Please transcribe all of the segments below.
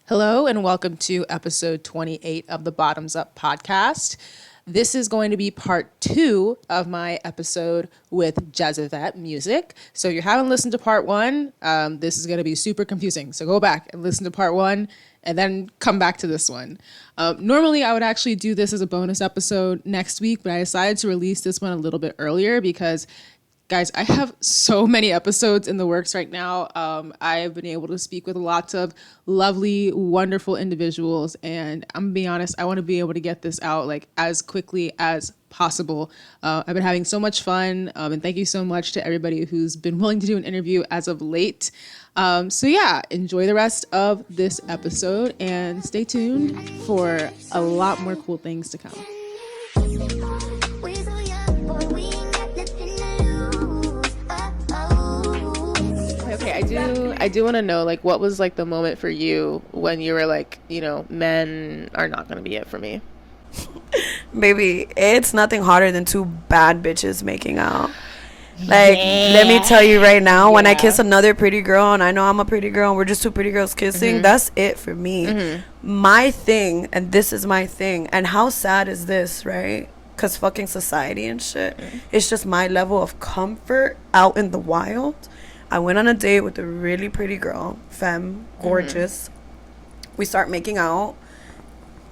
Hello and welcome to episode 28 of the Bottoms Up podcast. This is going to be part 2 of my episode with Jezzivette music. So if you haven't listened to part 1, this is going to be super confusing. So go back and listen to part 1 and then come back to this one. Normally I would actually do this as a bonus episode next week, but I decided to release this one a little bit earlier because guys, I have so many episodes in the works right now. I've been able to speak with lots of lovely, wonderful individuals, and I'm gonna be honest, I want to be able to get this out like as quickly as possible. I've been having so much fun, and thank you so much to everybody who's been willing to do an interview as of late. So yeah, enjoy the rest of this episode and stay tuned for a lot more cool things to come. Okay, I do want to know, like, what was like the moment for you when you were like, you know, men are not going to be it for me? Baby, it's nothing harder than two bad bitches making out. Like, let me tell you right now, when I kiss another pretty girl and I know I'm a pretty girl and we're just two pretty girls kissing, that's it for me. My thing, and this is my thing, and how sad is this, right? Because fucking society and shit, it's just my level of comfort out in the wild. I went on a date with a really pretty girl, femme, gorgeous. We start making out.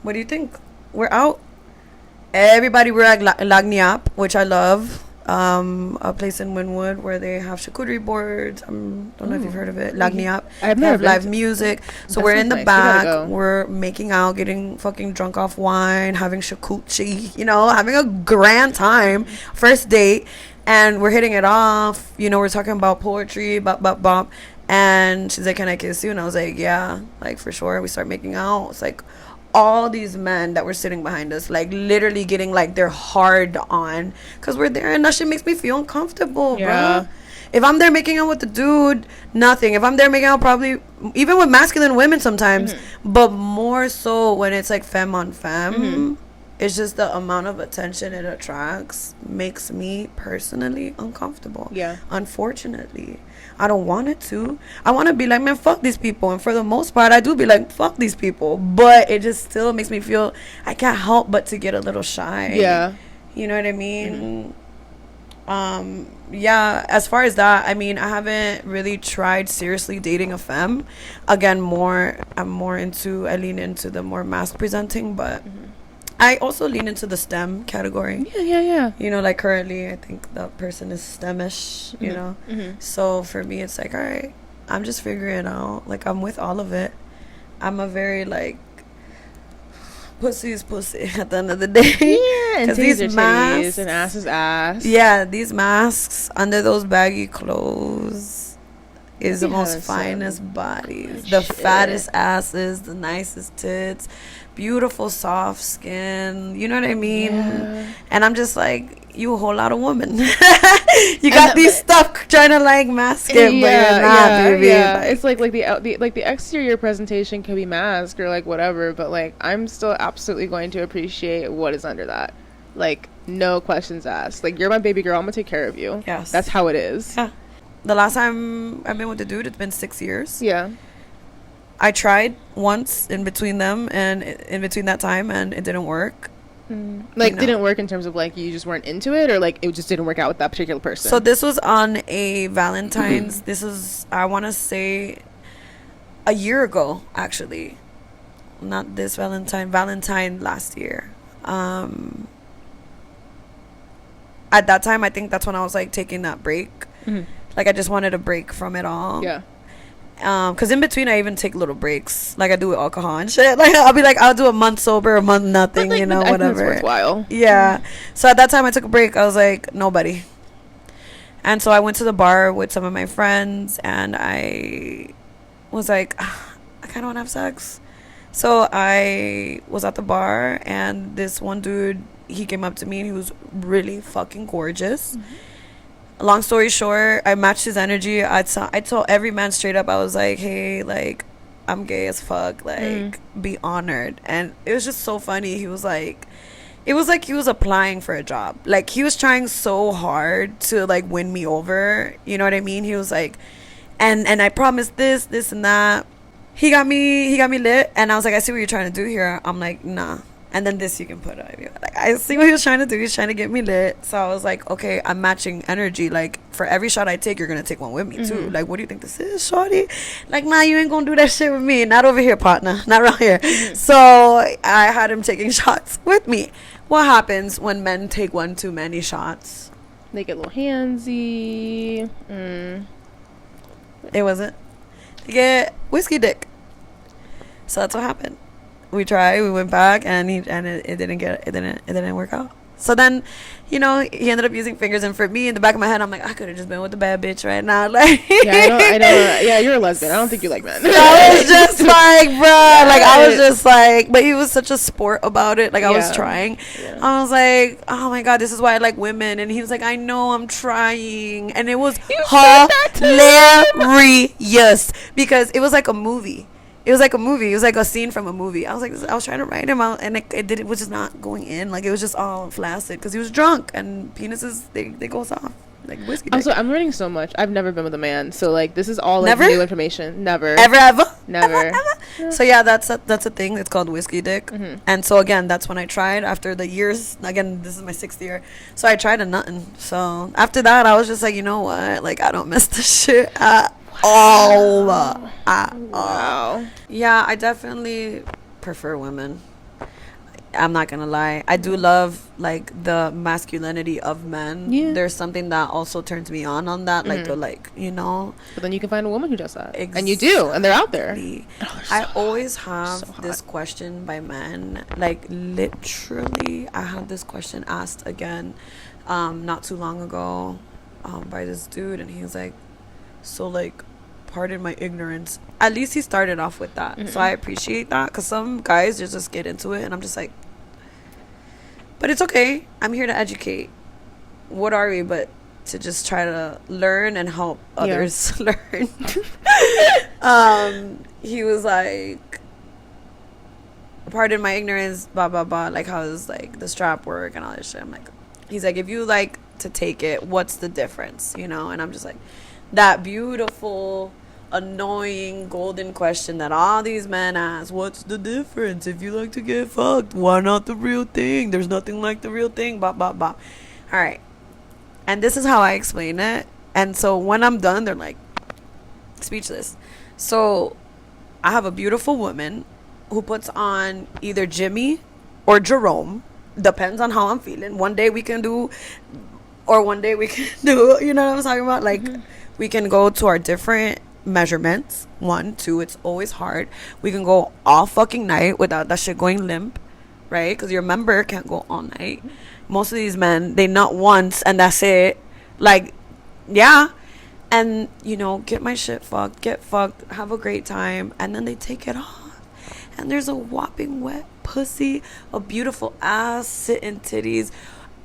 What do you think? We're out. Everybody, we're at Lagniappe, which I love. A place in Wynwood where they have charcuterie boards. Don't know if you've heard of it. Lagniappe. I've They never have been live to- music. So That we're sounds in the nice. We gotta back. go. We're making out, getting fucking drunk off wine, having shakuchi, you know, having a grand time. First date. And we're hitting it off. You know, we're talking about poetry, bop, bop, bop. And she's like, can I kiss you? And I was like, yeah, like, for sure. We start making out. It's like all these men that were sitting behind us, like, literally getting, like, their hard on. Because we're there, and that shit makes me feel uncomfortable, Yeah. bro. If I'm there making out with the dude, nothing. If I'm there making out, probably, even with masculine women sometimes. But more so when it's, like, femme on femme. It's just the amount of attention it attracts makes me personally uncomfortable. Yeah. Unfortunately. I don't want it to. I want to be like, man, fuck these people. And for the most part, I do be like, fuck these people. But it just still makes me feel I can't help but to get a little shy. Yeah. You know what I mean? Yeah, as far as that, I mean, I haven't really tried seriously dating a femme. Again, I lean into the more mask presenting, but I also lean into the STEM category. Yeah. You know, like currently, I think the person is STEMish, you know? So for me, it's like, all right, I'm just figuring it out. Like, I'm with all of it. I'm a very, like, pussy is pussy at the end of the day. Yeah, and 'Cause titties are titties and ass is ass. Yeah, these masks under those baggy clothes is the They most have some finest bodies, the shit. fattest asses, the nicest tits, beautiful soft skin. You know what I mean? Yeah. And I'm just like, you a whole lot of woman. You got these stuff trying to like mask it, but you're not, baby. Yeah. It's like the exterior presentation can be masked or like whatever, but like I'm still absolutely going to appreciate what is under that. Like, no questions asked. Like, you're my baby girl, I'm gonna take care of you. Yes. That's how it is. Yeah. The last time I've been with the dude, it's been 6 years. Yeah. I tried once in between them and in between that time, and it didn't work. Like, You know. didn't work in terms of like you just weren't into it, or like it just didn't work out with that particular person. So this was on a Valentine's. This is, I want to say, a year ago, actually. Not this Valentine last year. At that time, I think that's when I was like taking that break. Like, I just wanted a break from it all. Yeah. Because in between, I even take little breaks. Like, I do with alcohol and shit. Like, I'll be like, I'll do a month sober, a month nothing, But, like, you know, I think it's whatever. worthwhile. Yeah. So at that time, I took a break. I was like, nobody. And so I went to the bar with some of my friends, and I was like, I kind of want to have sex. So I was at the bar, and this one dude, he came up to me, and he was really fucking gorgeous. Long story short, I matched his energy. I told every man straight up, I was like, hey, like, I'm gay as fuck. Like, be honored. And it was just so funny. He was like, it was like he was applying for a job. Like, he was trying so hard to, like, win me over. You know what I mean? He was like, and I promised this, and that. he got me lit, and I was like, I see what you're trying to do here. I'm like, nah. And then this you can put on. Like, I see what he was trying to do. He's trying to get me lit. So I was like, okay, I'm matching energy. Like, for every shot I take, you're going to take one with me, too. Like, what do you think this is, shorty? Like, nah, you ain't going to do that shit with me. Not over here, partner. Not around here. So I had him taking shots with me. What happens when men take one too many shots? They get a little handsy. It wasn't. They get whiskey dick. So that's what happened. We went back, and it didn't work out. So then, you know, he ended up using fingers, and for me, in the back of my head, I'm like, I could have just been with the bad bitch right now. Like, yeah, I know. Yeah, you're a lesbian. I don't think you like men. I was just like, bro, like, I was just like, but he was such a sport about it. Like, I was trying. Yeah. I was like, oh my God, this is why I like women. And he was like, I know, I'm trying. And it was hilarious because it was like a movie. It was like a movie. It was like a scene from a movie. I was trying to write him out, and it was just not going in. Like, it was just all flaccid because he was drunk, and penises, they go soft. Like whiskey dick. Also, I'm learning so much. I've never been with a man, so like this is all like new information. Never. Ever? Never. Yeah. So yeah, that's a thing. It's called whiskey dick. And so again, that's when I tried after the years. Again, this is my 6th year, so I tried a nothing. So after that, I was just like, you know what? Like, I don't miss this shit at all. Wow. Yeah, I definitely prefer women. I'm not gonna lie, I do love like the masculinity of men. Yeah. There's something that also turns me on that, like the, like, you know. But then you can find a woman who does that, and you do, and they're out there. I always have this question by men, like literally. I had this question asked again, not too long ago, by this dude, and he was like, so like, pardon my ignorance. At least he started off with that. So I appreciate that, because some guys just get into it, and I'm just like, but it's okay. I'm here to educate. What are we but to just try to learn and help others learn? He was like, pardon my ignorance, blah blah blah, like, how does like the strap work and all this shit. I'm like, he's like, if you like to take it, what's the difference, you know? And I'm just like, that beautiful, annoying golden question that all these men ask, what's the difference? If you like to get fucked, why not the real thing? There's nothing like the real thing, blah blah blah. All right, and this is how I explain it. And so when I'm done, they're like speechless. So I have a beautiful woman who puts on either Jimmy or Jerome, depends on how I'm feeling. One day we can do, or one day we can do, you know what I'm talking about? Like, we can go to our different measurements. 1, 2, it's always hard. We can go all fucking night without that shit going limp, right? Because your member can't go all night. Most of these men, they nut once and that's it. Like, yeah. And, you know, get my shit fucked, get fucked, have a great time, and then they take it off. And there's a whopping wet pussy, a beautiful ass, sitting titties.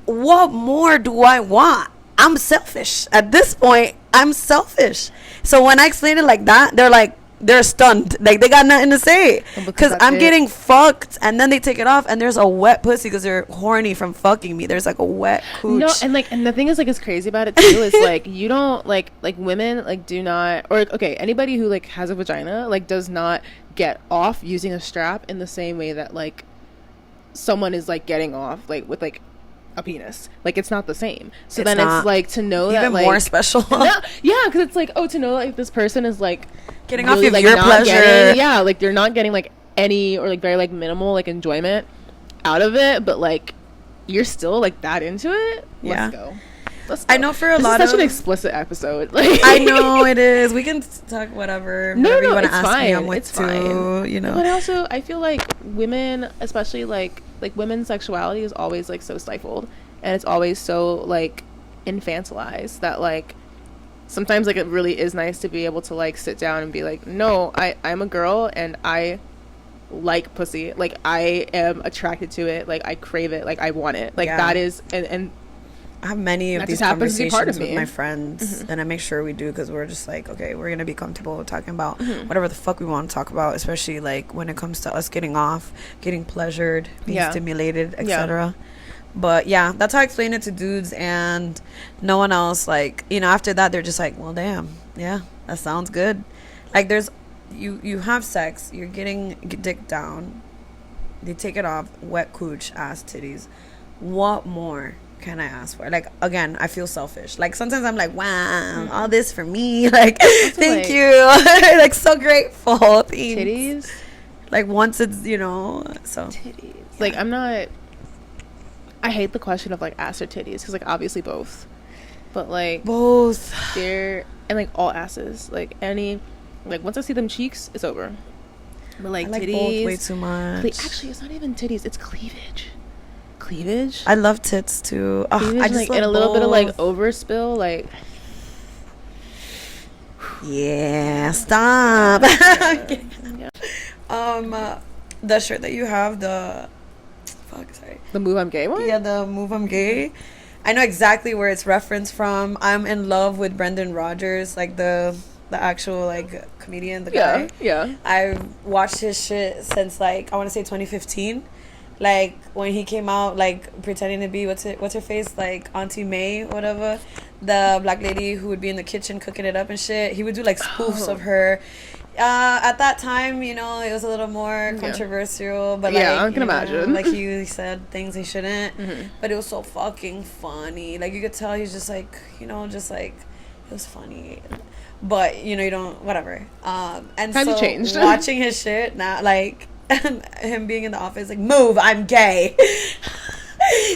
What more do I want? I'm selfish. At this point, I'm selfish. So when I explain it like that, they're stunned. Like, they got nothing to say. Because I'm getting fucked, and then they take it off, and there's a wet pussy because they're horny from fucking me. There's like a wet cooch. No, and the thing is, like, is crazy about it too is like, you don't like women like do not, or okay, anybody who like has a vagina like does not get off using a strap in the same way that like someone is like getting off like with like a penis. Like, it's not the same. So then it's like to know that like more special. Yeah, because it's like, oh, to know like this person is like getting really, off of your pleasure. Like they're not getting like any or like very like minimal like enjoyment out of it, but like you're still like that into it. Let's go. I know for a lot of such an explicit episode. Like, I know it is. We can talk whatever. No, you want to ask fine. me, I'm with it's fine. You know. But also, I feel like women, especially like women's sexuality, is always like so stifled, and it's always so like infantilized that like sometimes like it really is nice to be able to like sit down and be like, no, I'm a girl and I like pussy. Like, I am attracted to it. Like, I crave it. Like, I want it. Like, that is and. I have many of these conversations with my friends, and I make sure we do, because we're just like, okay, we're gonna be comfortable talking about whatever the fuck we want to talk about, especially like when it comes to us getting off, getting pleasured, being stimulated, etc. But yeah, that's how I explain it to dudes, and no one else, like, you know, after that they're just like, well, damn, yeah, that sounds good. Like, there's you have sex, you're getting dick down, they take it off, wet cooch, ass, titties. What more can I ask for? Like, again, I feel selfish. Like, sometimes I'm like, wow, all this for me. Like, thank you. Like, so grateful. Thanks. Titties? Like, once it's, you know, so. Titties. Like, I'm not... I hate the question of, like, ass or titties. Because, like, obviously both. But, like... Both. They're... And, like, all asses. Like, any... Like, once I see them cheeks, it's over. But, like, I like titties... both way too much. Like, actually, it's not even titties. It's cleavage. Cleavage. I love tits too. Cleavage, I just like, love and a little bit of like both. overspill, like. Yeah, stop. Yeah. The shirt that you have, the Move I'm Gay one. Yeah, the Move I'm Gay. I know exactly where it's referenced from. I'm in love with Brendan Rodgers, like the actual like comedian, the guy. Yeah. I've watched his shit since like I want to say 2015. Like when he came out, like pretending to be what's her face, like Auntie May, whatever, the black lady who would be in the kitchen cooking it up and shit. He would do like spoofs of her. At that time, you know, it was a little more controversial, but like, I can imagine. Like he said things he shouldn't, but it was so fucking funny. Like you could tell he's just like, you know, just like it was funny. But you know, you don't whatever. And Times so changed. Watching his shit now, like. And him being in the office like, move, I'm gay.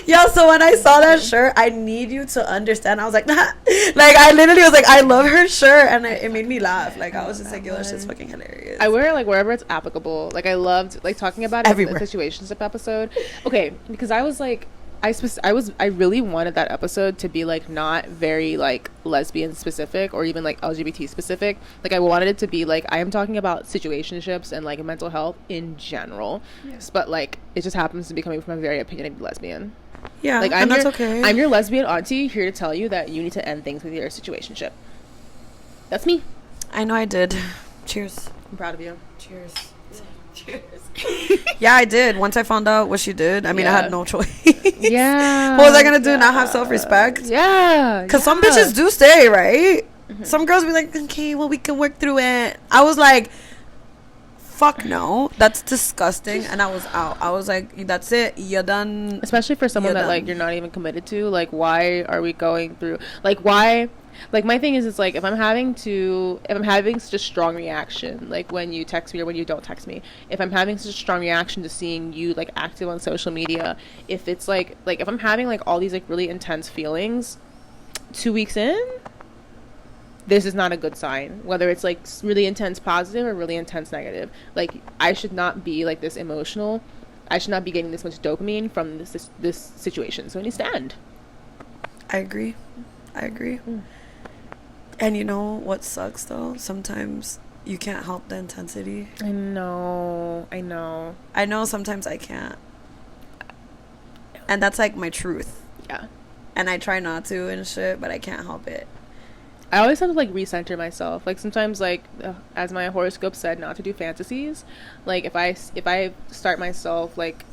Yo, so when I saw that shirt, I need you to understand. I was like, nah. Like I literally was like, I love her shirt, and it made me laugh. Like I was just like, yo, that's just fucking hilarious. I wear it like wherever it's applicable. Like I loved like talking about it Everywhere. in the situationship episode. Okay, because I was like, I really wanted that episode to be like not very like lesbian specific or even like LGBT specific. Like I wanted it to be like I am talking about situationships and like mental health in general. Yes. But like it just happens to be coming from a very opinionated lesbian. Yeah, like and that's okay. I'm your lesbian auntie here to tell you that you need to end things with your situationship. That's me. I know I did. Cheers. I'm proud of you. Cheers. Cheers. Yeah, I did. Once I found out what she did, I mean, I had no choice. Yeah. What was I gonna do? Not have self-respect? Yeah. Because some bitches do stay, right? Some girls be like, okay, well, we can work through it. I was like, fuck no, that's disgusting. And I was out. I was like, that's it, you're done. Especially for someone that like you're not even committed to. Like, why are we going through? Like, why? Like my thing is, it's like if I'm having such a strong reaction, like when you text me or when you don't text me, if I'm having such a strong reaction to seeing you like active on social media, if it's like if I'm having like all these like really intense feelings 2 weeks in, this is not a good sign. Whether it's like really intense positive or really intense negative, like I should not be like this emotional. I should not be getting this much dopamine from this situation. So it needs to end. I agree. And you know what sucks though? Sometimes you can't help the intensity. I know Sometimes I can't. And that's like my truth. Yeah. And I try not to and shit, but I can't help it. I always have to like recenter myself. Like sometimes like as my horoscope said, not to do fantasies. Like if I start myself like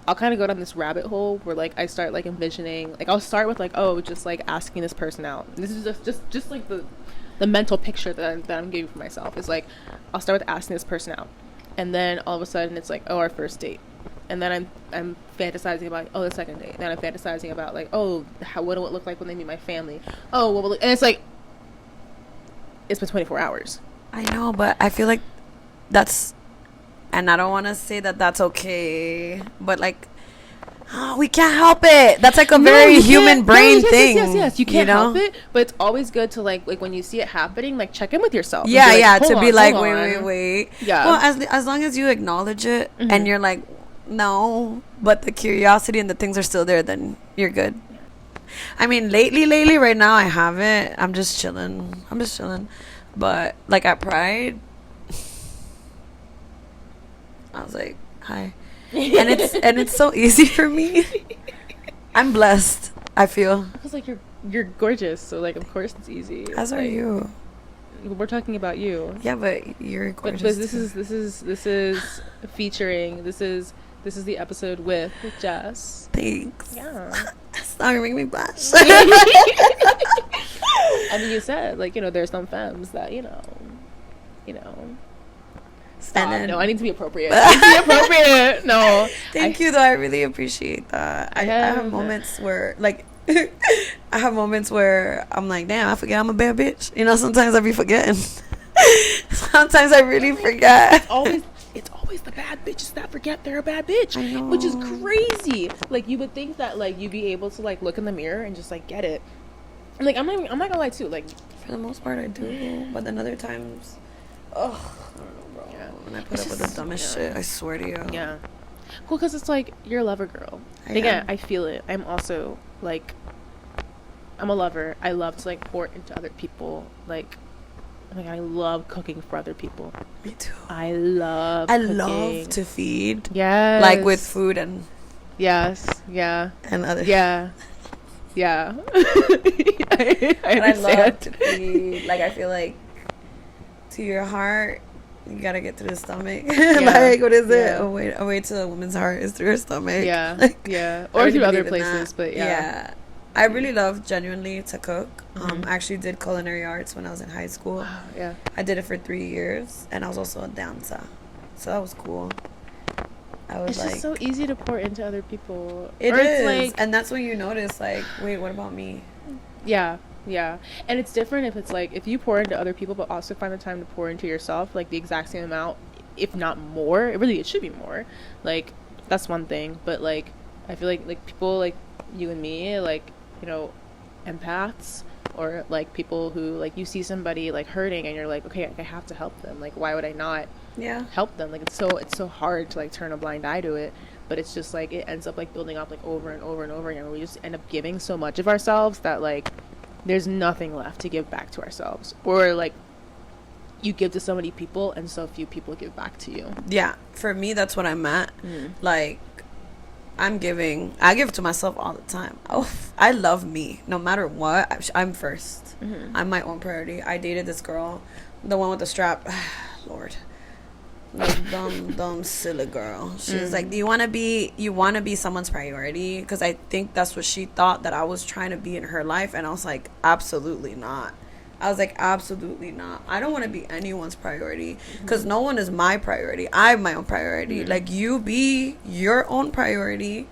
I'll kind of go down this rabbit hole where like I start like envisioning, like I'll start with like, oh, just like asking this person out. This is just like the mental picture that I'm giving for myself is like I'll start with asking this person out, and then all of a sudden it's like, oh, our first date, and then I'm fantasizing about, oh, the second date, and then I'm fantasizing about like, oh, what will it look like when they meet my family, oh, what will it, and it's like it's been 24 hours. I know, but I feel like that's, and I don't want to say that that's okay, but like, we can't help it. That's like a very human brain thing. Yes. You can't help it, but it's always good to like when you see it happening, like check in with yourself. Yeah, to be like, wait. Yeah. Well, as long as you acknowledge it and you're like, no, but the curiosity and the things are still there, then you're good. I mean, lately, right now, I haven't. I'm just chilling. But like at Pride, I was like, hi. and it's so easy for me. I'm blessed, I feel. Because like you're gorgeous, so like of course it's easy. As are you. We're talking about you. Yeah, but you're gorgeous. But this is featuring. This is the episode with Jess. Thanks. Yeah. Stop making me blush. I mean, you said like there's some femmes that you know. Stop. then, no, I need to be appropriate. I need to be appropriate. No. Thank you, though. I really appreciate that. I have moments where, like, I have moments where I'm like, damn, I forget I'm a bad bitch. You know, sometimes I be forgetting. Sometimes I really forget. It's always the bad bitches that forget they're a bad bitch, I know. which is crazy. Like, you would think that, like, you'd be able to, like, look in the mirror and just, like, get it. And, like, I'm not gonna lie too. Like, for the most part, I do, but then other times, I don't know, bro. Yeah. When I put up with the dumbest shit, I swear to you. Yeah. Well, because it's like you're a lover girl. Again, I feel it. I'm also like, I'm a lover. I love to like pour into other people. Like I love cooking for other people. Me too. I love to feed. Yes. Like with food and. Yes. Yeah. And other. Yeah. Yeah. I love to feed. Like, I feel like to your heart, you gotta get through the stomach. Like, what is it? A way to a woman's heart is through her stomach. Yeah. Like, yeah. Or through other places, but yeah. I really love genuinely to cook. I actually did culinary arts when I was in high school. Yeah. I did it for 3 years, and I was also a dancer, so that was cool. It's just so easy to pour into other people. It is, like, and that's when you notice, like, wait, what about me? Yeah, yeah. And it's different if it's like, if you pour into other people, but also find the time to pour into yourself, like the exact same amount, if not more. It should be more. Like, that's one thing. But, like, I feel like people like you and me, like, you know, empaths, or like people who, like, you see somebody like hurting and you're like, okay, I have to help them. Like, why would I not? Help them? Like, it's so hard to like turn a blind eye to it, but it's just like it ends up like building up like over and over and over again. We just end up giving so much of ourselves that like there's nothing left to give back to ourselves, or like you give to so many people and so few people give back to you. Yeah, for me that's what I meant. Like, I give to myself all the time. I love me no matter what. I'm first. I'm my own priority. I dated this girl, the one with the strap. Lord, the dumb silly girl. She was like, do you want to be someone's priority? Because I think that's what she thought that I was trying to be in her life, and I was like, absolutely not. I don't want to be anyone's priority, because no one is my priority. I'm my own priority. Like, you be your own priority,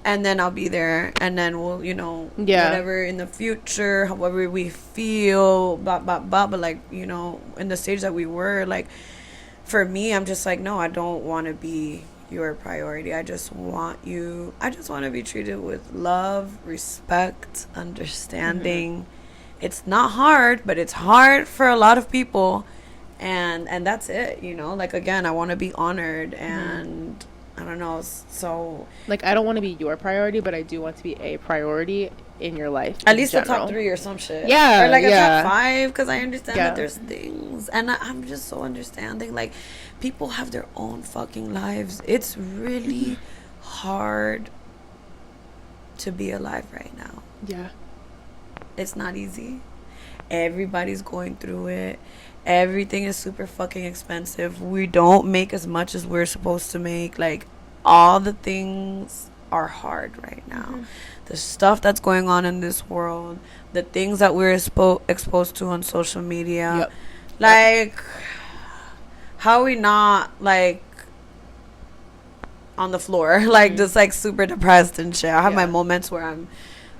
and then I'll be there, and then we'll, you know, whatever in the future, however we feel, blah blah blah. But, like, you know, in the stage that we were, like, for me, I'm just like, no, I don't want to be your priority. I just want to be treated with love, respect, understanding. It's not hard, but it's hard for a lot of people, and that's it, you know. Like, again, I want to be honored, and I don't know, so like, I don't want to be your priority, but I do want to be a priority in your life, at least a top 3 or some shit, or like a top 5, because I understand that there's things, and I'm just so understanding. Like, people have their own fucking lives. It's really hard to be alive right now. It's not easy. Everybody's going through it. Everything is super fucking expensive. We don't make as much as we're supposed to make. Like, all the things are hard right now. The stuff that's going on in this world, the things that we're exposed to on social media. Like, how are we not, like, on the floor? Like, just, like, super depressed and shit. I have my moments where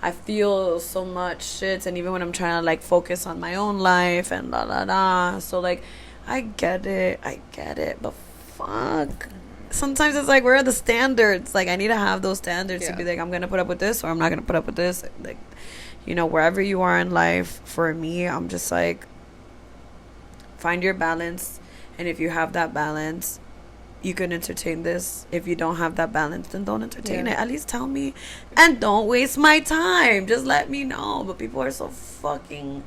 I feel so much shit, and even when I'm trying to, like, focus on my own life and la la la. So, like, I get it, but fuck. Sometimes it's like, where are the standards? Like, I need to have those standards to be like, I'm gonna put up with this, or I'm not gonna put up with this. Like, you know, wherever you are in life, for me, I'm just like, find your balance, and if you have that balance, you can entertain this. If you don't have that balance, then don't entertain it. At least tell me, and don't waste my time. Just let me know. But people are so fucking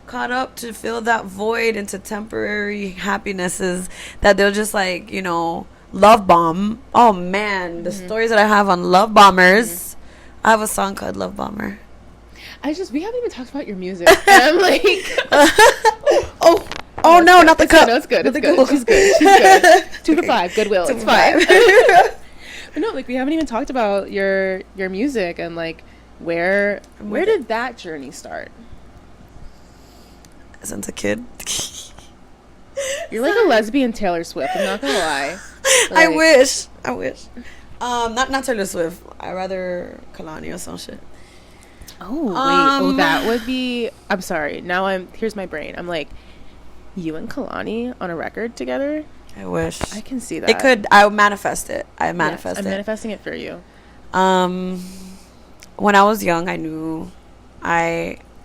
caught up to fill that void into temporary happinesses that they'll just, like, you know, love bomb. Oh man, the stories that I have on love bombers. I have a song called Love Bomber. We haven't even talked about your music. And I'm like, Oh no, not the cup. No, it's good. It's good. She's good. 2 to 5. Goodwill. It's fine. But no, like, we haven't even talked about your music, and like, where did that journey start? Since a kid. You're like a lesbian Taylor Swift. I'm not gonna lie. I wish. Not Taylor Swift. I rather Kalani or some shit. Oh wait. That would be. I'm sorry. Now here's my brain. I'm like, you and Kalani on a record together. I wish. I can see that. It could. I manifest it. I'm manifesting it for you. When I was young, I knew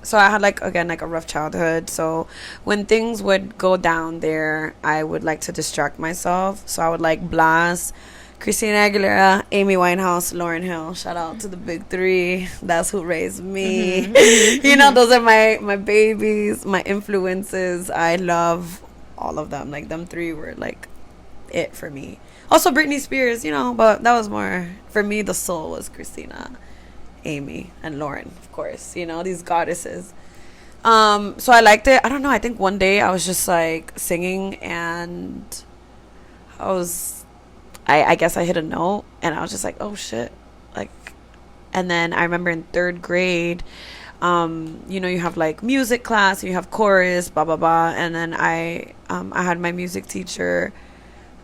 so I had like a rough childhood. So when things would go down there, I would like to distract myself. So I would like blast Christina Aguilera, Amy Winehouse, Lauryn Hill. Shout out to the big three. That's who raised me. Those are my babies, my influences. I love all of them. Like them three were like it for me. Also Britney Spears, but that was more for me. The soul was Christina, Amy, and Lauryn, of course. These goddesses. So I liked it. I don't know. I think one day I was just like singing, and I guess I hit a note, and I was just like, oh shit, like. And then I remember in 3rd grade, you have like music class, and you have chorus, blah blah blah, and then I had my music teacher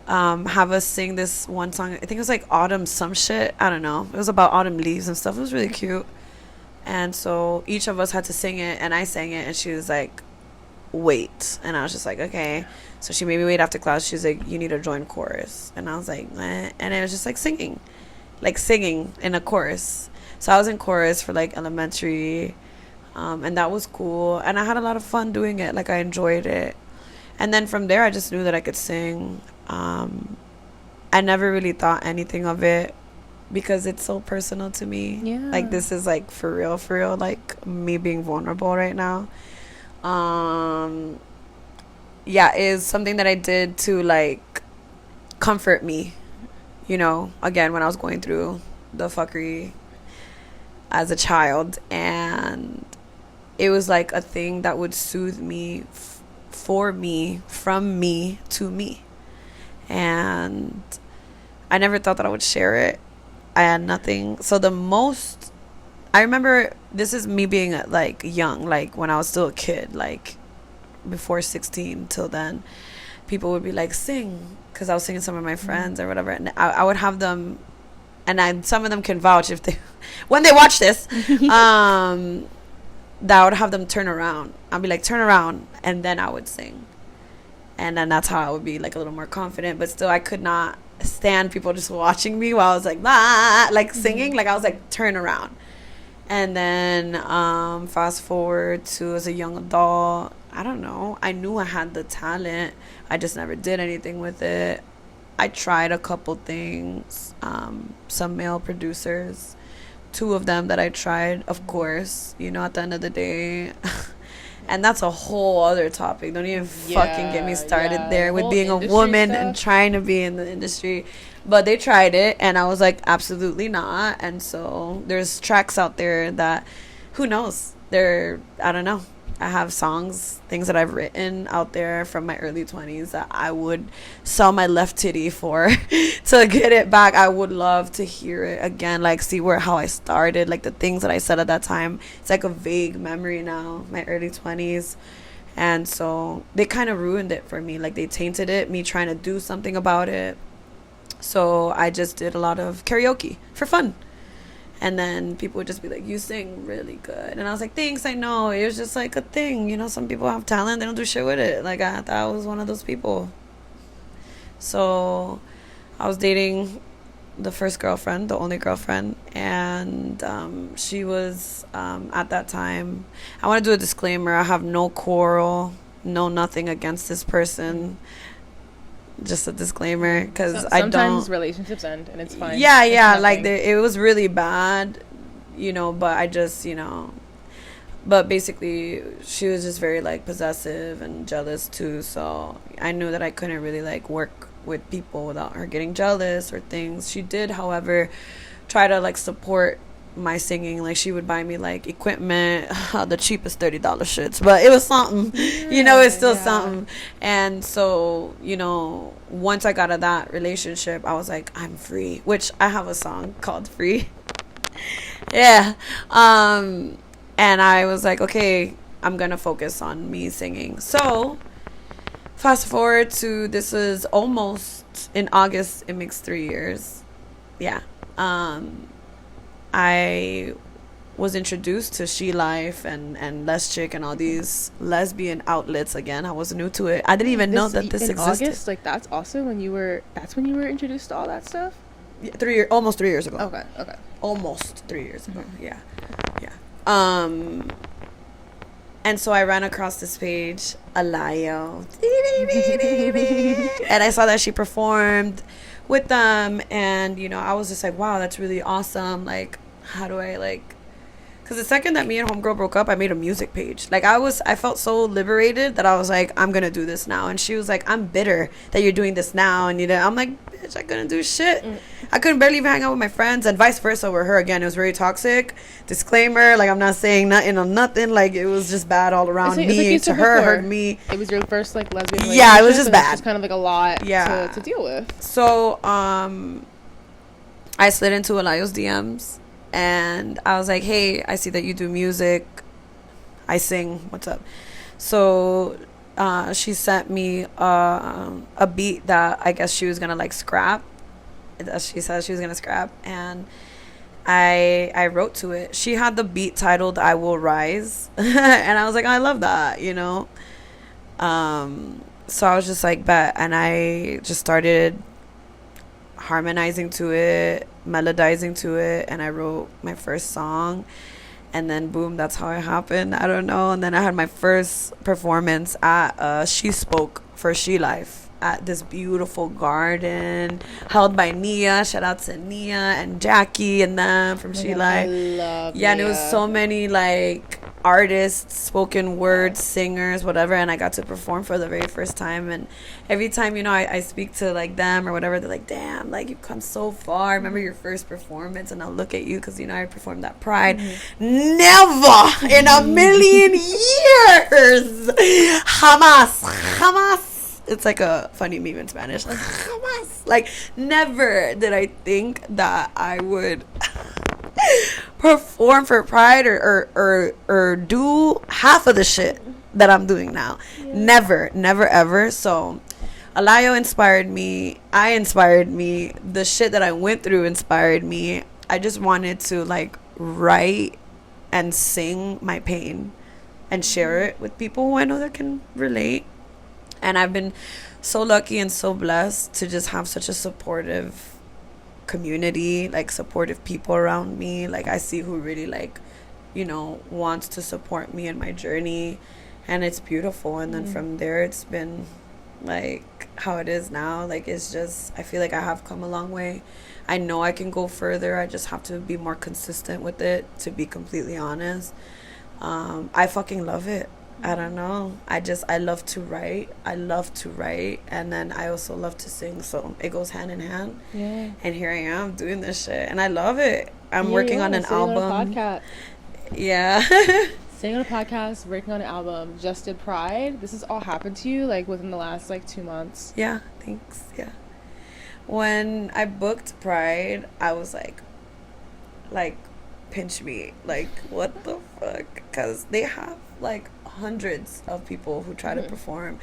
have us sing this one song. I think it was like autumn some shit. I don't know. It was about autumn leaves and stuff. It was really cute. And so each of us had to sing it, and I sang it, and she was like, wait. And I was just like, okay. So she made me wait after class. She was like, you need to join chorus. And I was like, eh. And it was just like singing in a chorus. So I was in chorus for like elementary, and that was cool. And I had a lot of fun doing it. Like I enjoyed it. And then from there, I just knew that I could sing. I never really thought anything of it because it's so personal to me. Yeah. Like this is like for real, like me being vulnerable right now. Is something that I did to like comfort me, again, when I was going through the fuckery as a child. And it was like a thing that would soothe me for me, from me to me. And I never thought that I would share it. I had nothing. So I remember, this is me being like young, like when I was still a kid, like before 16 till then, people would be like, sing, because I was singing some of my friends or whatever, and I would have them, and some of them can vouch if they when they watch this, that I would have them turn around. I'd be like, turn around, and then I would sing. And then that's how I would be like a little more confident. But still, I could not stand people just watching me while I was like, ah, like singing. Like I was like, turn around. And then fast forward to as a young adult, I don't know. I knew I had the talent. I just never did anything with it. I tried a couple things. Some male producers. 2 of them that I tried, of course. At the end of the day... And that's a whole other topic. Don't even fucking get me started there with being a woman and trying to be in the industry. But they tried it, and I was like, absolutely not. And so there's tracks out there that, who knows? I don't know. I have songs, things that I've written out there from my early 20s that I would sell my left titty for to get it back. I would love to hear it again, like see how I started, like the things that I said at that time. It's like a vague memory now, my early 20s. And so they kind of ruined it for me. Like they tainted it, me trying to do something about it. So I just did a lot of karaoke for fun. And then people would just be like, you sing really good. And I was like, thanks, I know. It was just like a thing. Some people have talent. They don't do shit with it. Like, I thought I was one of those people. So I was dating the first girlfriend, the only girlfriend. And she was, at that time, I want to do a disclaimer. I have no quarrel, no nothing against this person. Just a disclaimer, because I don't. Sometimes relationships end, and it's fine. Yeah. Like it was really bad, But I just, But basically, she was just very like possessive and jealous too. So I knew that I couldn't really like work with people without her getting jealous or things. She did, however, try to like support my singing. Like she would buy me like equipment, the cheapest $30 shits, but it was something. It's still something. And so once I got out of that relationship, I was like, I'm free, which I have a song called Free. And I was like, okay, I'm gonna focus on me singing. So fast forward to, this is almost in August, it makes 3 years. Yeah. I was introduced to She Life and Less Chick and all these lesbian outlets again. I was new to it. I didn't even know that this in existed. August, like that's also that's when you were introduced to all that stuff. Yeah, almost 3 years ago. Okay. Almost 3 years ago. Yeah. And so I ran across this page, Alayo, and I saw that she performed with them, and I was just like, wow, that's really awesome. Like, how do I because the second that me and homegirl broke up, I made a music page. Like, I felt so liberated that I was like, I'm gonna do this now. And she was like, I'm bitter that you're doing this now. And I'm like, bitch, I couldn't do shit. I couldn't barely even hang out with my friends, and vice versa with her. Again, it was very toxic. Disclaimer, like, I'm not saying nothing on nothing. Like, it was just bad all around. Me to her, hurt me. It was your first lesbian relationship. Yeah, it was just bad. It's kind of a lot to deal with. So I slid into Alayo's DMs. And I was like, hey, I see that you do music. I sing. What's up? So she sent me a beat that I guess she was going to, scrap. She said she was going to scrap. And I wrote to it. She had the beat titled I Will Rise. And I was like, I love that, So I was just like, bet. And I just started harmonizing to it, melodizing to it, and I wrote my first song, and then boom, that's how it happened. I don't know. And then I had my first performance at She Spoke for She Life at this beautiful garden held by Nia. Shout out to Nia and Jackie and them from She Life. I love and it was so many artists, spoken word singers, whatever, and I got to perform for the very first time. And every time I speak to them or whatever, they're like, damn, you've come so far. I remember your first performance, and I'll look at you because I performed at Pride. Never in a million years, jamás. It's like a funny meme in Spanish, jamás. Never did I think that I would perform for Pride or do half of the shit that I'm doing now. Never ever. So Alayo inspired me. I inspired me. The shit that I went through inspired me. I just wanted to write and sing my pain and share it with people who I know that can relate. And I've been so lucky and so blessed to just have such a supportive community, supportive people around me. I see who really wants to support me in my journey, and it's beautiful. And then from there, it's been how it is now. It's just, I feel like I have come a long way. I know I can go further. I just have to be more consistent with it, to be completely honest. I fucking love it. I don't know. I love to write. And then I also love to sing. So it goes hand in hand. Yeah. And here I am doing this shit. And I love it. I'm working on an album. On a podcast. Yeah. Singing on a podcast, working on an album, just did Pride. This has all happened to you within the last 2 months. Yeah, thanks. Yeah. When I booked Pride, I was like pinch me. What the fuck? Because they have hundreds of people who try to perform,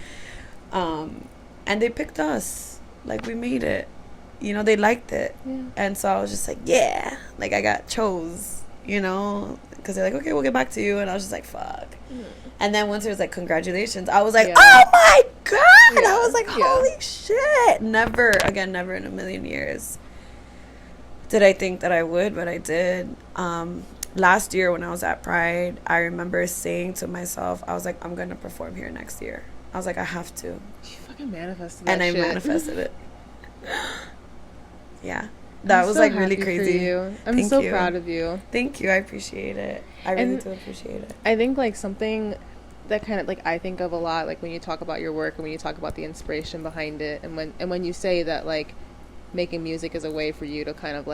and they picked us. We made it. They liked it. And so I was just yeah, I got chose, because they're okay, we'll get back to you. And I was just fuck. And then once it was congratulations, I was oh my god. I was holy shit. Never in a million years did I think that I would, but I did. Last year when I was at Pride, I remember saying to myself, I was I'm gonna perform here next year. I was I have to. You fucking manifested that. And shit. I manifested it. Yeah. That was really crazy. For you. I'm so proud of you. Thank you. I appreciate it. I really do appreciate it. I think something that kind of I think of a lot, when you talk about your work and when you talk about the inspiration behind it, and when you say that making music is a way for you to kind of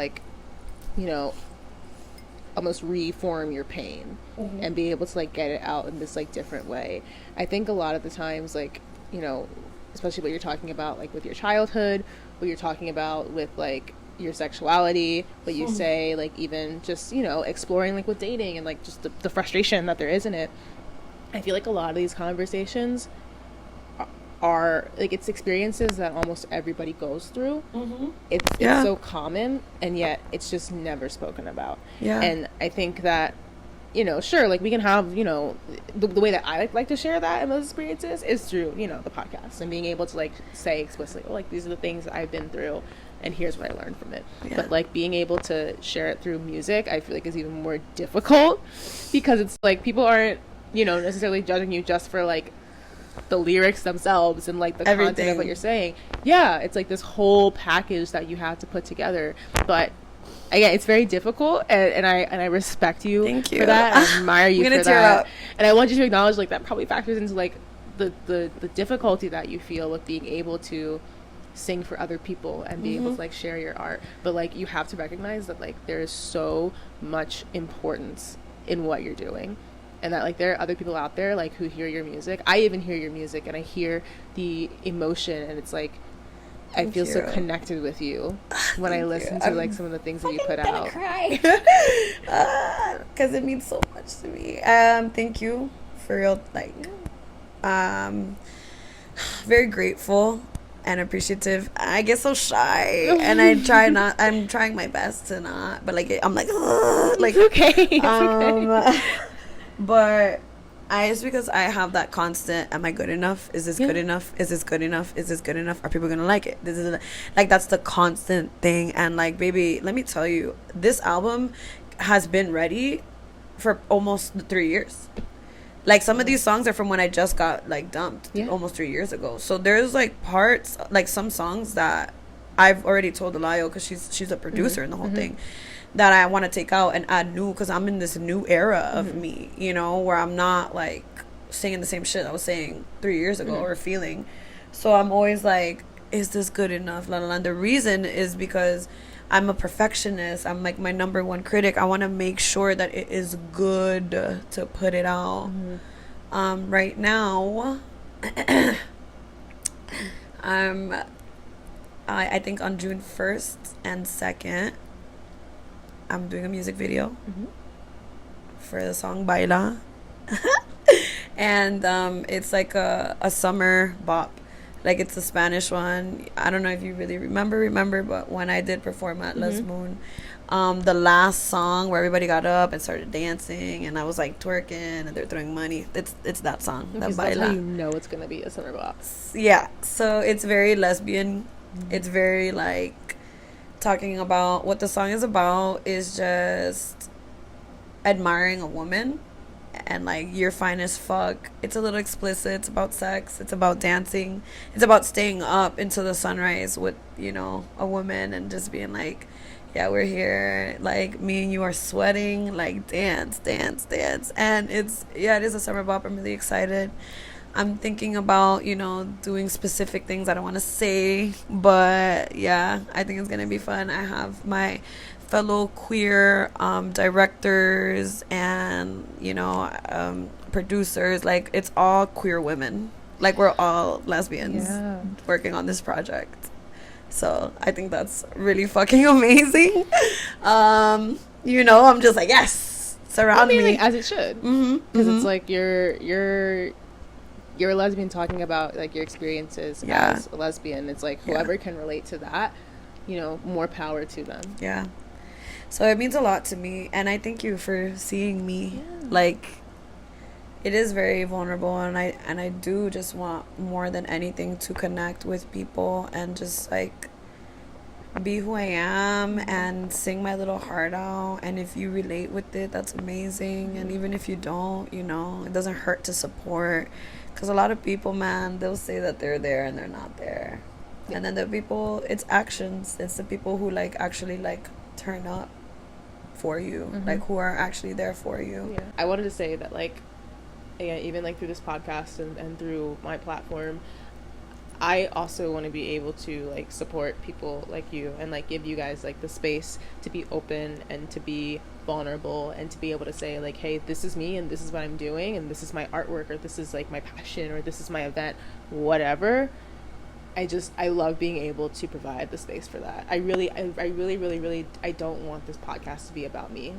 almost reform your pain and be able to get it out in this different way. I think a lot of the times especially what you're talking about with your childhood, what you're talking about with your sexuality, what you say even just exploring with dating and just the frustration that there is in it. I feel a lot of these conversations are like, it's experiences that almost everybody goes through. It's so common, and yet it's just never spoken about. And I think that, you know, sure, like we can have, you know, the way that I like to share that and those experiences is through, you know, the podcast and being able to like say explicitly, oh, like these are the things that I've been through and here's what I learned from it. But like being able to share it through music, I feel like is even more difficult, because it's like people aren't, you know, necessarily judging you just for like the lyrics themselves and like the content of what you're saying. Yeah, it's like this whole package that you have to put together. But again, it's very difficult, and I respect you, for that. I admire you for that. And I want you to acknowledge like that probably factors into like the difficulty that you feel with being able to sing for other people and be able to like share your art. But like you have to recognize that like there is so much importance in what you're doing, and that like there are other people out there like who hear your music. I even hear your music and I hear the emotion, and it's like I feel so connected with you when I listen to like some of the things that you put out. I'm cry because it means so much to me. Thank you for real. Like, very grateful and appreciative. I get so shy, and I'm trying my best to not, but like I'm like, like okay. But it's because I have that constant, am I good enough? Is this good enough? Is this good enough? Is this good enough? Are people gonna like it? This is like, that's the constant thing. And like, baby, let me tell you, this album has been ready for almost 3 years. Like, some of these songs are from when I just got like dumped almost 3 years ago. So there's like parts, like some songs that I've already told Elayo, because she's a producer in the whole thing, that I want to take out and add new, because I'm in this new era of me, you know, where I'm not like saying the same shit I was saying 3 years ago or feeling. So I'm always like, is this good enough? La, la, la. And the reason is because I'm a perfectionist. I'm like my number one critic. I want to make sure that it is good to put it out. Right now, I think on June 1st and 2nd, I'm doing a music video for the song Baila. And it's like a summer bop. Like, it's a Spanish one. I don't know if you really remember, but when I did perform at Les Moon, the last song where everybody got up and started dancing, and I was like twerking and they're throwing money. It's that song. Okay, so that's how you know it's gonna be a summer bop. Yeah. So it's very lesbian. It's very like talking about what the song is about is just admiring a woman, and like, you're fine as fuck. It's a little explicit. It's about sex. It's about dancing. It's about staying up into the sunrise with, you know, a woman, and just being like, yeah, we're here. Like, me and you are sweating. Like, dance. And it is a summer bop. I'm really excited. I'm thinking about, you know, doing specific things I don't want to say, but yeah, I think it's gonna be fun. I have my fellow queer directors and, you know, producers. Like, it's all queer women. Like, we're all lesbians working on this project. So I think that's really fucking amazing. You know, I'm just like, yes, surround me. Like, as it should. Because it's like you're a lesbian talking about like your experiences as a lesbian. It's like whoever can relate to that, you know, more power to them. Yeah. So it means a lot to me, and I thank you for seeing me. Like, it is very vulnerable, and I do just want more than anything to connect with people and just like be who I am and sing my little heart out. And if you relate with it, that's amazing. And even if you don't, you know, it doesn't hurt to support, because a lot of people, man, they'll say that they're there and they're not there. And then the people, it's actions. It's the people who like actually like turn up for you, like who are actually there for you. I wanted to say that, like, again, even like through this podcast and through my platform, I also want to be able to like support people like you and like give you guys like the space to be open and to be vulnerable and to be able to say like, hey, this is me and this is what I'm doing and this is my artwork, or this is like my passion, or this is my event, whatever. I love being able to provide the space for that. I really don't want this podcast to be about me.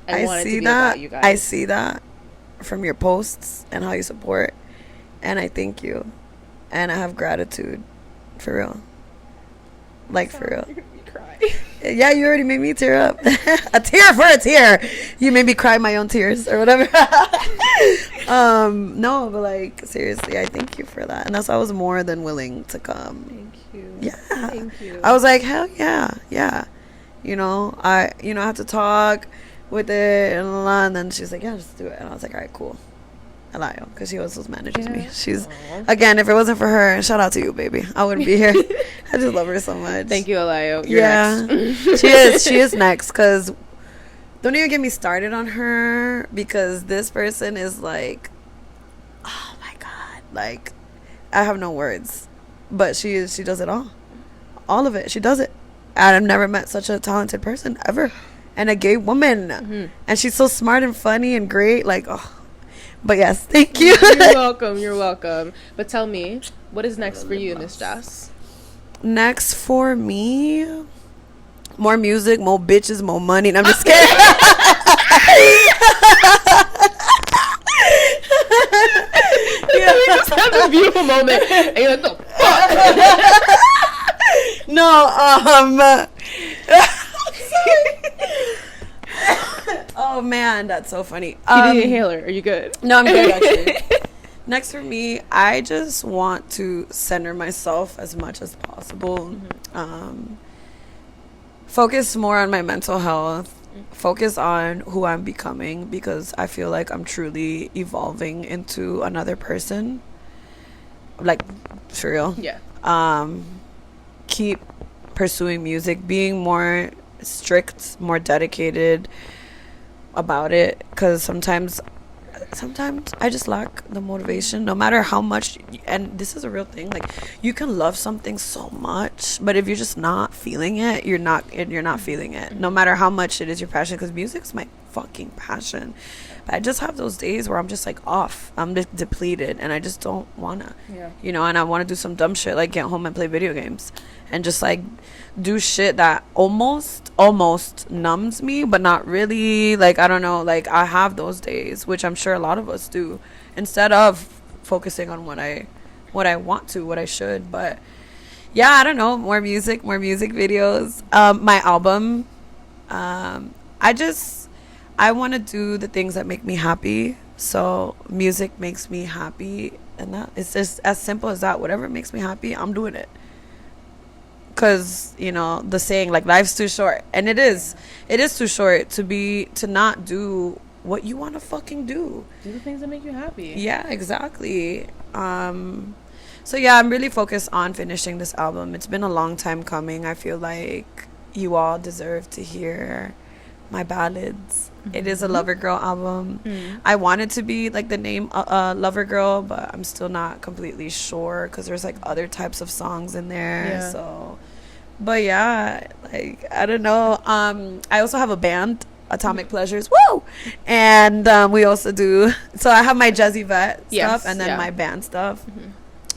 I want it to be about you guys. I see that from your posts and how you support, and I thank you. and I have gratitude, for real. Like, for real. You're gonna be crying. Yeah, you already made me tear up. A tear for a tear. You made me cry my own tears or whatever. No, but like, seriously, I thank you for that. And that's why I was more than willing to come. Thank you. Yeah. Thank you. I was like, hell yeah, yeah. I had to talk with it and then she's like, yeah, just do it. And I was like, all right, cool. Alayo, because she also manages me. She's, again, if it wasn't for her, shout out to you, baby, I wouldn't be here. I just love her so much. Thank you, Alayo. You're next. She is next, because don't even get me started on her, because this person is like, oh my god, like, I have no words, but she does it all of it. She does it, and I've never met such a talented person ever, and a gay woman, and she's so smart and funny and great, like, oh. But yes, thank you. You're welcome. But tell me, what is next for you, Miss Jess? Next for me, more music, more bitches, more money. And I'm just kidding. You just have a beautiful moment. And you're like, no, fuck. No, oh man, that's so funny. You need an inhaler. Are you good? No, I'm good actually. Next for me, I just want to center myself as much as possible. Focus more on my mental health. Focus on who I'm becoming, because I feel like I'm truly evolving into another person. Like, for real. Yeah. Keep pursuing music, being more strict, more dedicated about it, because sometimes I just lack the motivation, no matter how much. And this is a real thing, like, you can love something so much, but if you're just not feeling it, you're not feeling it, no matter how much it is your passion, because music's my fucking passion. But I just have those days where I'm just like off, I'm just depleted, and I just don't wanna, and I want to do some dumb shit, like get home and play video games and just like do shit that almost numbs me, but not really. Like, I don't know, like, I have those days, which I'm sure a lot of us do, instead of focusing on what I want to, what I should. But yeah, I don't know, more music videos, my album. I want to do the things that make me happy. So music makes me happy, and that it's just as simple as that. Whatever makes me happy, I'm doing it. Because, the saying, like, life's too short. And it is too short to not do what you want to fucking do. Do the things that make you happy. Yeah, exactly. So yeah, I'm really focused on finishing this album. It's been a long time coming. I feel like you all deserve to hear my ballads. It is a Lover Girl album. I want it to be like the name Lover Girl, but I'm still not completely sure, because there's like other types of songs in there. Yeah. So, but yeah, like, I don't know. I also have a band, Atomic Pleasures. Woo! And we also do. So I have my Jezzivette stuff, and then my band stuff.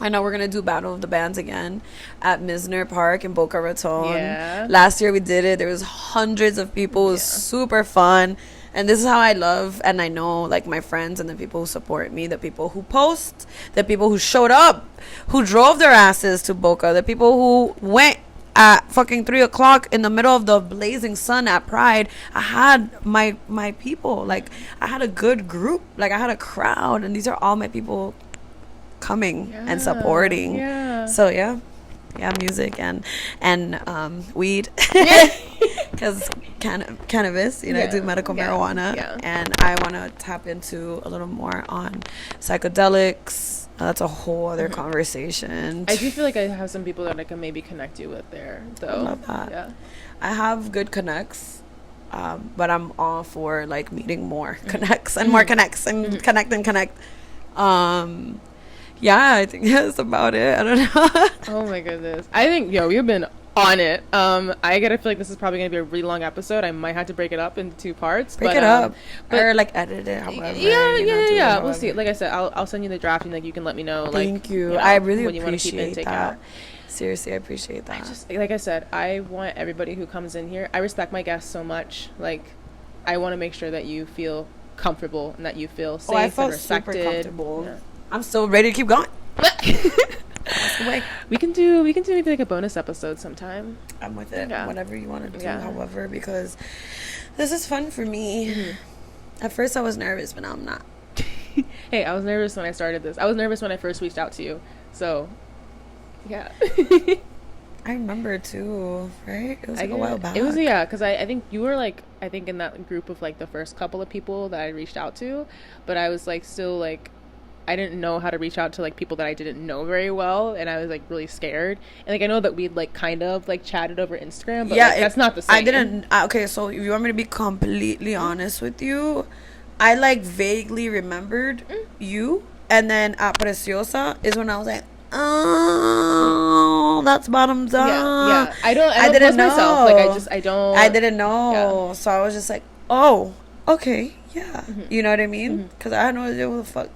I know we're going to do Battle of the Bands again at Misner Park in Boca Raton. Yeah. Last year we did it. There was hundreds of people. It was super fun. And this is how I love, and I know, like, my friends and the people who support me, the people who post, the people who showed up, who drove their asses to Boca, the people who went at fucking 3 o'clock in the middle of the blazing sun at Pride. I had my people. Like, I had a good group. Like, I had a crowd, and these are all my people coming and supporting. So yeah, music and weed, because cannabis, I do medical marijuana, and I want to tap into a little more on psychedelics. That's a whole other conversation. I do feel like I have some people that I can maybe connect you with there, though. I love that. I have good connects, but I'm all for, like, meeting more connects and more connects and connect. Yeah, I think that's about it. I don't know. Oh my goodness. I think, you've been on it. I gotta feel like this is probably gonna be a really long episode. I might have to break it up into 2 parts. Break it up. Or, like, edit it, however. Yeah. We'll see. Like I said, I'll send you the draft, and, like, you can let me know. Like, thank you. I really when you want to keep appreciate and take that. out. Seriously, I appreciate that. I just, like I said, I want everybody who comes in here. I respect my guests so much. Like, I want to make sure that you feel comfortable and that you feel safe I felt and respected. super comfortable. I'm still ready to keep going. Like, we can do maybe like a bonus episode sometime. I'm with it. Yeah. Whatever you want to do, Yeah. however, because this is fun for me. Mm-hmm. At first I was nervous, but now I'm not. Hey, I was nervous when I started this. I was nervous when I first reached out to you. So, yeah. I remember too, right? It was like a while back. It was, yeah, because I think you were like, I think in that group of like the first couple of people that I reached out to, but I was like still like, I didn't know how to reach out to like people that I didn't know very well, and I was like really scared. And like I know that we'd like kind of like chatted over Instagram, but yeah, like, that's not the same. I didn't. Okay, so if you want me to be completely honest with you, I like vaguely remembered you, and then at Preciosa is when I was like, oh, that's Bottoms Up. Yeah. I didn't didn't know. myself. Like I didn't know. Yeah. So I was just like, oh, okay, yeah. Mm-hmm. You know what I mean? Because I had no idea what the fuck.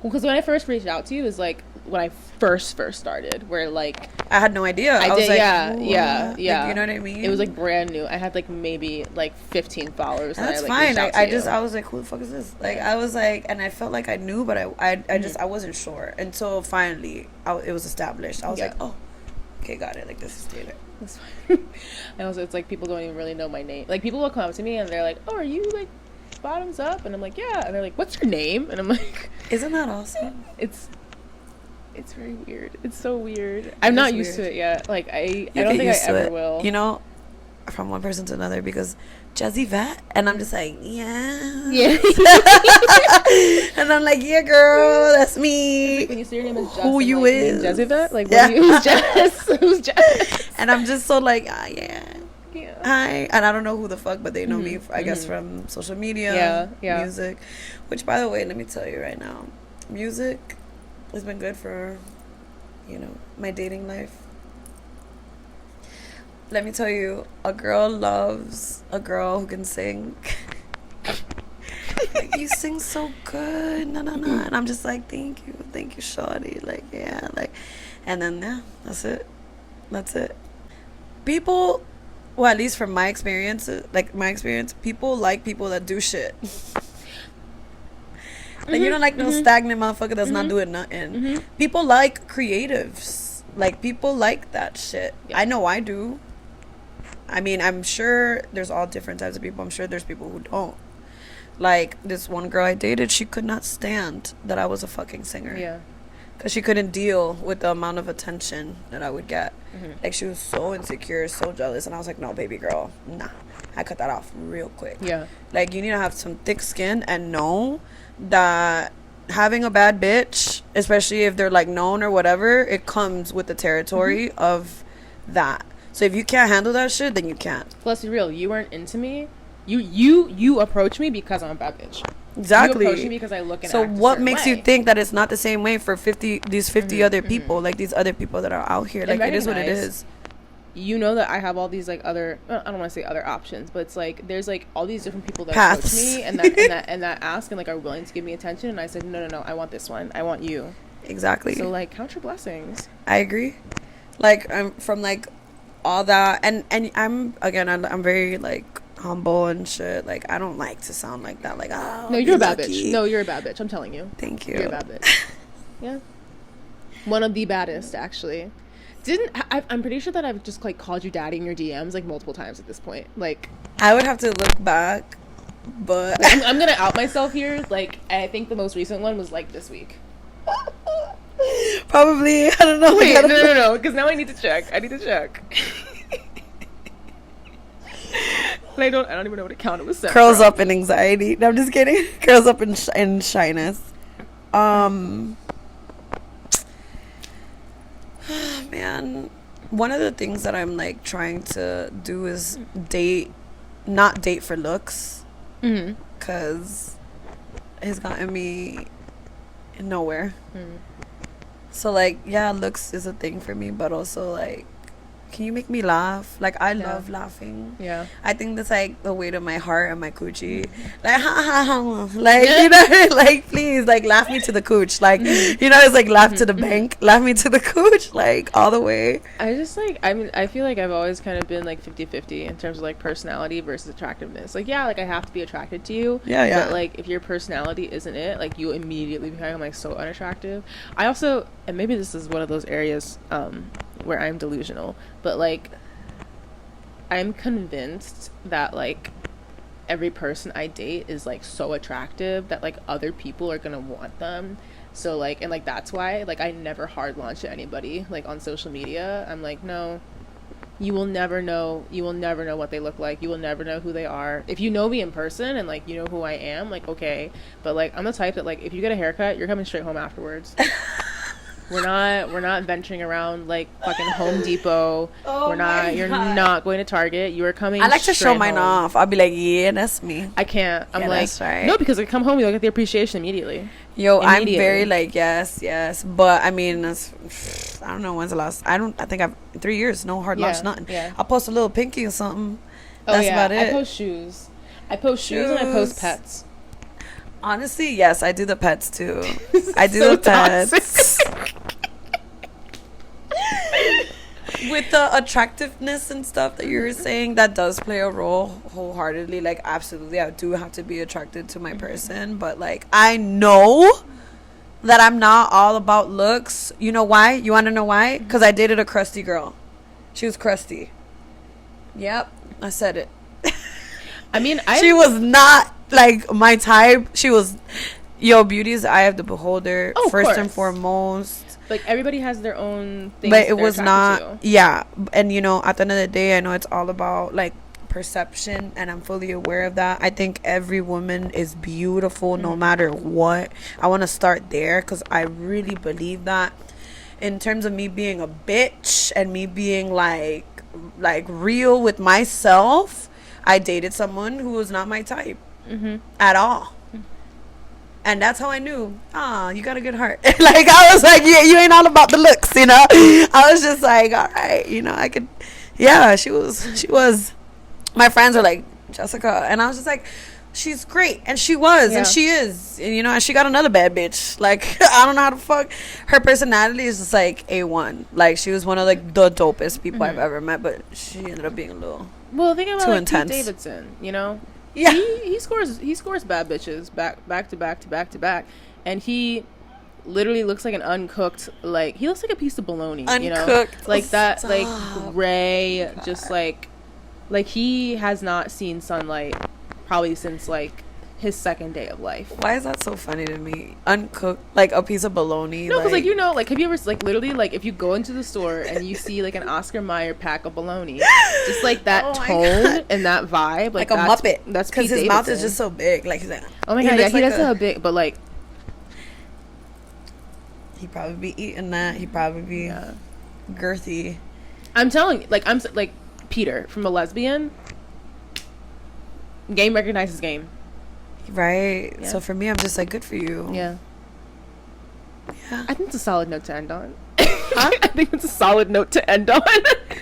Well, because when I first reached out to you, it was like when I first started, where like I had no idea. I was did, like, yeah. Like, you know what I mean? It was like brand new. I had like maybe like 15 followers. That's when I, like, fine. I was like, who the fuck is this? Like, I was like, and I felt like I knew, but I wasn't sure until finally it was established. I was like, oh, okay, got it. Like, this is Taylor. That's fine. And also, it's like people don't even really know my name. Like, people will come up to me and they're like, oh, are you like Bottoms Up? And I'm like, yeah. And they're like, what's your name? And I'm like, isn't that awesome? It's very weird. It's so weird. I'm not used to it yet. Like, I don't think I ever will. You know, from one person to another, because Jezzivette, and I'm just like, yeah. And I'm like, yeah, girl, that's me. Like when you say your name is Jess, who you like, is? Jezzivette? Like, who's Jess? Who's Jess? And I'm just so like, yeah. Yeah. Hi. And I don't know who the fuck, but they know me, I guess, from social media, music. Which, by the way, let me tell you right now, music has been good for, my dating life. Let me tell you, a girl loves a girl who can sing. Like, you sing so good. No. And I'm just like, thank you, shawty. Like, yeah, like, and then, yeah, that's it. People, well, at least from my experience, people like people that do shit. Like, you don't like no stagnant motherfucker that's not doing nothing. People like creatives. Like, people like that shit. I know I do. I mean, I'm sure there's all different types of people. I'm sure there's people who don't. Like, this one girl I dated, she could not stand that I was a fucking singer. Yeah. Because she couldn't deal with the amount of attention that I would get. Like, she was so insecure, so jealous. And I was like, no, baby girl, nah. I cut that off real quick. Yeah. Like, you need to have some thick skin and know that having a bad bitch, especially if they're like known or whatever, it comes with the territory of that. So if you can't handle that shit, then you can't. Let's be real, you weren't into me. You approach me because I'm a bad bitch. Exactly. You approach me because I look and so act what makes way. You think that it's not the same way for 50 other people, like these other people that are out here? Like, it is what it is. You know that I have all these like other, I don't want to say other options, but it's like there's like all these different people that approach me and that ask and like are willing to give me attention, and I said no, I want this one, I want you. Exactly. So like, count your blessings. I agree. Like, I'm from like all that, and I'm very like humble and shit. Like, I don't like to sound like that. Like, oh, no, you're a bad bitch. No, you're a bad bitch. I'm telling you. Thank you. You're a bad bitch. Yeah, one of the baddest actually. I'm pretty sure that I've just like called you daddy in your DMs like multiple times at this point. Like, I would have to look back, but like, I'm gonna out myself here. Like, I think the most recent one was like this week. Probably, I don't know. Wait, no, because now I need to check. And I don't even know what account it was sent curls from. up in anxiety. No, I'm just kidding. Curls up in shyness. Man, one of the things that I'm like trying to do is not date for looks, because it's gotten me nowhere. So like, yeah, looks is a thing for me, but also like can you make me laugh? Like, I love laughing. Yeah. I think that's like the weight of my heart and my coochie. Like, ha ha ha. Like, you know, like, please, like, laugh me to the cooch. Like, you know, it's like laugh to the bank, laugh me to the cooch, like, all the way. I just like, I mean, I feel like I've always kind of been like 50-50 in terms of like personality versus attractiveness. Like, yeah, like I have to be attracted to you. Yeah. But like, if your personality isn't it, like you immediately become like so unattractive. I also, and maybe this is one of those areas where I'm delusional, but like I'm convinced that like every person I date is like so attractive that like other people are gonna want them. So like, and like that's why like I never hard launch to anybody like on social media. I'm like, no, you will never know what they look like. You will never know who they are. If you know me in person and like you know who I am, like okay, but like I'm the type that like if you get a haircut, you're coming straight home afterwards. We're not venturing around like fucking Home Depot. You're not going to Target. You are coming. I like to show mine home. off. I'll be like, yeah, that's me. I can't. I'm Yeah, like, that's right. no, because I come home, you look at the appreciation immediately. Yo, I'm very like, yes. But I mean, I don't know when's the last. I think I've 3 years, no hard launch, nothing. Yeah. I'll post a little pinky or something. Oh, That's yeah. about it. I post shoes and I post pets. Honestly, yes, I do the pets too. I do So the pets. With the attractiveness and stuff that you were saying, that does play a role wholeheartedly. Like, absolutely, I do have to be attracted to my person. But, like, I know that I'm not all about looks. You know why? You want to know why? Because I dated a crusty girl. She was crusty. Yep, I said it. I mean, she was not, like, my type. She was, beauty is the eye of the beholder, first and foremost. Like, everybody has their own things. But it was not, yeah. And, at the end of the day, I know it's all about, like, perception, and I'm fully aware of that. I think every woman is beautiful no matter what. I want to start there because I really believe that. In terms of me being a bitch and me being, like real with myself, I dated someone who was not my type at all. And that's how I knew, you got a good heart. Like, I was like, yeah, you ain't all about the looks, I was just like, all right, I could, yeah, she was, my friends were like, Jessica. And I was just like, she's great. And she was, and she is. And, and she got another bad bitch. Like, I don't know how to fuck. Her personality is just like A1. Like, she was one of, like, the dopest people I've ever met. But she ended up being a little think about, too like, intense. Pete Davidson, Yeah, he scores bad bitches back to back, and he literally looks like an uncooked, like he looks like a piece of bologna, uncooked, like that. Stop. Like gray, just like he has not seen sunlight probably since like his second day of life. Why is that so funny to me? Uncooked, like a piece of bologna. No, because like have you ever like literally like if you go into the store and you see like an Oscar Mayer pack of bologna, just like that tone and that vibe, like a Muppet. That's because his mouth is just so big. Like he's like, oh my god, yeah, he does have a big, but like he probably be eating that. He probably be girthy. I'm telling you, like Peter from A Lesbian. Game recognizes game. Right. Yeah. So for me, I'm just like, good for you. Yeah. I think it's a solid note to end on. Huh? I think it's a solid note to end on.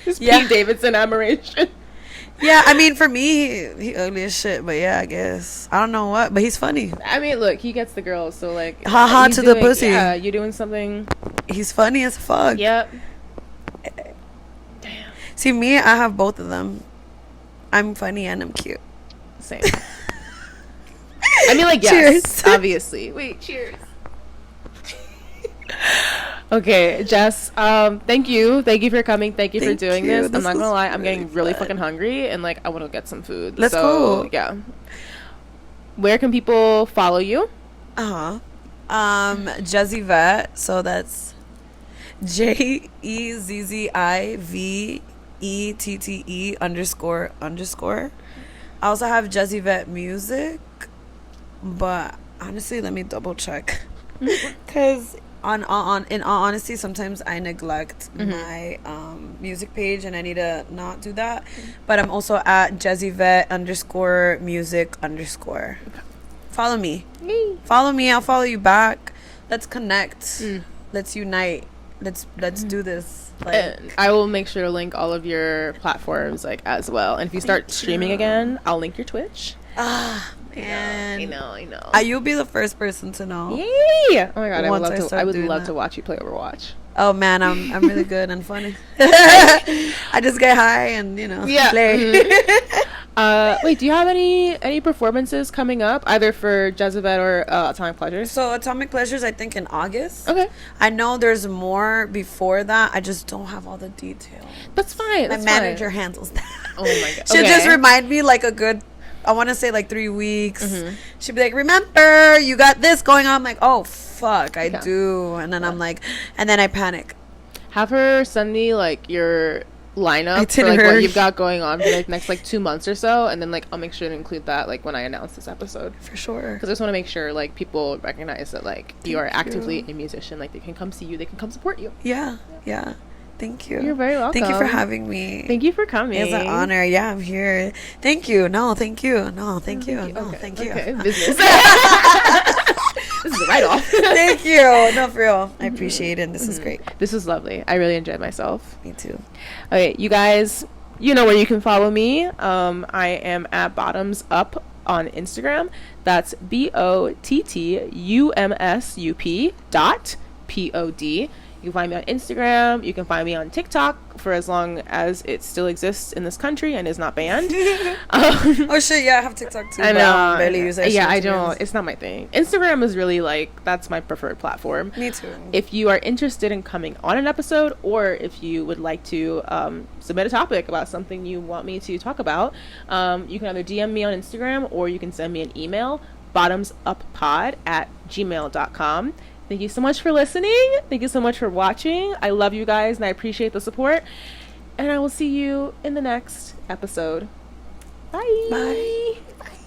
Just Pete Davidson admiration. Yeah, I mean, for me, he ugly as shit, but yeah, I guess. I don't know what, but he's funny. I mean, look, he gets the girls, so like... Ha to the pussy. Yeah, you're doing something... He's funny as fuck. Yep. Damn. See, me, I have both of them. I'm funny and I'm cute. Same. I mean, like, yes, cheers. Obviously. Wait, cheers. Okay, Jess, thank you for coming. Thank you for doing this. I'm not gonna lie, I'm getting really fucking hungry, and like I want to get some food. Let's go. Yeah. Where can people follow you? Jezzivette. So that's JEZZIVETTE__. I also have Jezzivette music, but honestly, let me double check, because in all honesty, sometimes I neglect my music page, and I need to not do that. But I'm also at Jezzivette_music_. Follow me. Follow me. I'll follow you back. Let's connect. Let's unite. Let's do this. Like, And I will make sure to link all of your platforms like as well. And if you start streaming again, I'll link your Twitch. Man, I know. You'll be the first person to know. Yeah. Oh my god, I would love to watch you play Overwatch. Oh man, I'm really good and funny. I just get high and play. Wait, do you have any performances coming up either for Jezzivette or Atomic Pleasures? So Atomic Pleasures, I think in August. Okay. I know there's more before that. I just don't have all the details. That's fine. My manager handles that. Oh my god. She'll just remind me like a good, I want to say like 3 weeks. Mm-hmm. She'll be like, remember, you got this going on. I'm like, oh fuck, I do. And then I'm like, and then I panic. Have her send me like your lineup for like what you've got going on for like next like 2 months or so, and then like I'll make sure to include that like when I announce this episode. For sure. Because I just want to make sure like people recognize that like you are actively a musician. Like they can come see you, they can come support you. Yeah. Thank you. You're very welcome. Thank you for having me. Thank you for coming. It's an honor. Yeah, I'm here. Thank you. No, thank you. No, thank you. No, thank you. Okay, business. This is a write-off. Thank you. No, for real. I appreciate it. This is great. This was lovely. I really enjoyed myself. Me too. Okay, you guys, you know where you can follow me. I am at bottumsup on Instagram. That's BOTTUMSUP.POD. You can find me on Instagram. You can find me on TikTok for as long as it still exists in this country and is not banned. Oh shit, yeah, I have TikTok too. I know. I barely use it. Yeah, I don't. It's not my thing. Instagram is really like, that's my preferred platform. Me too. If you are interested in coming on an episode, or if you would like to submit a topic about something you want me to talk about, you can either DM me on Instagram or you can send me an email, bottumsuppod@gmail.com. Thank you so much for listening. Thank you so much for watching. I love you guys and I appreciate the support. And I will see you in the next episode. Bye. Bye. Bye.